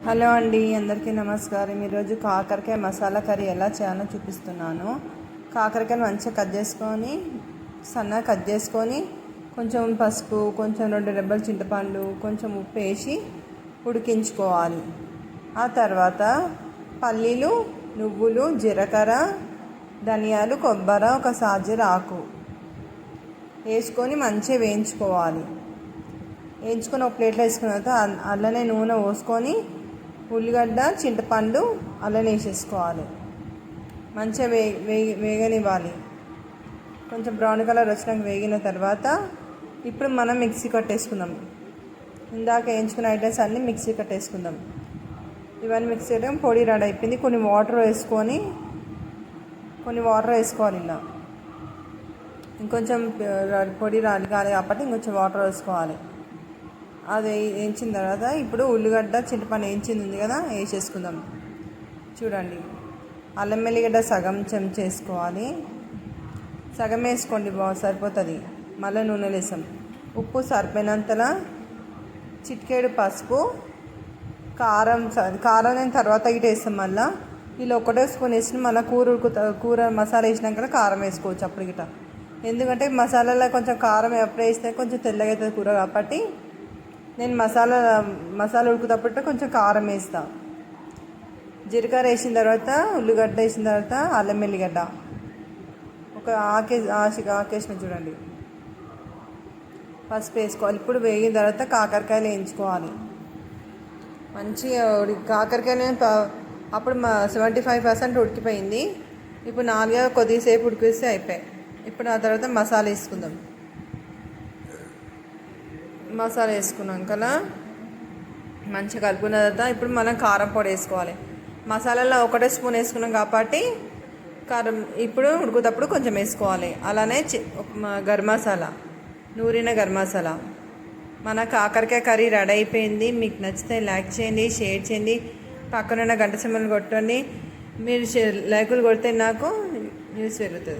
Hello అండి, అందరికీ నమస్కారం. ఈరోజు కాకరకాయ మసాలా కర్రీ ఎలా చేయాలో చూపిస్తున్నాను. కాకరకాయని మంచిగా కట్ చేసుకొని సన్నగా కట్ చేసుకొని కొంచెం పసుపు, కొంచెం 2 రెబ్బల చింతపండు, కొంచెం ఉప్పు వేసి ఉడికించుకోవాలి. ఆ తర్వాత పల్లీలు, నువ్వులు, జీలకర్ర, ధనియాలు, కొబ్బరి, ఒక సాజీర ఆకు వేసుకొని మంచిగా వేయించుకోవాలి. వేయించుకొని ఒక ప్లేట్లో వేసుకున్న తర్వాత అల్లనే నూనె పోసుకొని ఉల్లిగడ్డ, చింతపండు అల్లనే వేసేసుకోవాలి. మంచిగా వేగనివ్వాలి. కొంచెం బ్రౌన్ కలర్ వచ్చినాక వేగిన తర్వాత ఇప్పుడు మనం మిక్సీ కట్టేసుకుందాం. ఇందాక వేయించుకున్న ఐటమ్స్ అన్నీ మిక్సీ కట్టేసుకుందాం. ఇవన్నీ మిక్సీ చేయడం పొడి రెడీ అయిపోయింది. కొన్ని వాటర్ వేసుకోవాలి. ఇలా ఇంకొంచెం పొడి రాలి కాబట్టి ఇంకొంచెం వాటర్ వేసుకోవాలి. అది వేయించిన తర్వాత ఇప్పుడు ఉల్లిగడ్డ, చింతపండు వేయించింది ఉంది కదా, వేసేసుకుందాం. చూడండి, అల్లం వెల్లిగడ్డ సగం చెంచా వేసుకోవాలి. సగం వేసుకోండి, సరిపోతుంది. మళ్ళీ నూనె వేసాం. ఉప్పు సరిపోయినంతలా, చిటికెడు పసుపు, కారం నేను తర్వాత ఇటు వేస్తాం. మళ్ళీ ఇలా ఒకటే స్పూన్ వేసి మళ్ళీ కూర మసాలా వేసినాక కారం వేసుకోవచ్చు అప్పుడు గిట. ఎందుకంటే మసాలాలో కొంచెం కారం ఎప్పుడు వేస్తే కొంచెం తెల్లగా అవుతుంది కూర, కాబట్టి నేను మసాలా ఉడుకుతప్పుడు కొంచెం కారం వేస్తాను. జీలకర్ర వేసిన తర్వాత, ఉల్లిగడ్డ వేసిన తర్వాత అల్లం వెల్లిగడ్డ ఒక ఆకేసిన చూడండి. పసుపు వేసుకోవాలి. ఇప్పుడు వేగిన తర్వాత కాకరకాయలు వేయించుకోవాలి. మంచిగా కాకరకాయలు అప్పుడు 75% ఉడికిపోయింది. ఇప్పుడు 4 కొద్దిసేపు ఉడికిస్తే అయిపోయాయి. ఇప్పుడు ఆ తర్వాత మసాలా వేసుకుందాం. మసాలా వేసుకున్నాక మంచిగా కలుపుకున్న తర్వాత ఇప్పుడు మనం కారం పొడి వేసుకోవాలి. మసాలాలో ఒకటే స్పూన్ వేసుకున్నాం కాబట్టి కారం ఇప్పుడు ఉడుకుతప్పుడు కొంచెం వేసుకోవాలి. అలానే గరం మసాలా, నూరిన గరం మసాలా. మన కాకరకాయ కర్రీ రెడీ అయిపోయింది. మీకు నచ్చితే లైక్ చేయండి, షేర్ చేయండి, పక్కనున్న గంట సింబల్ కొట్టండి. మీరు లైకులు కొడితే నాకు న్యూస్ పెరుగుతుంది.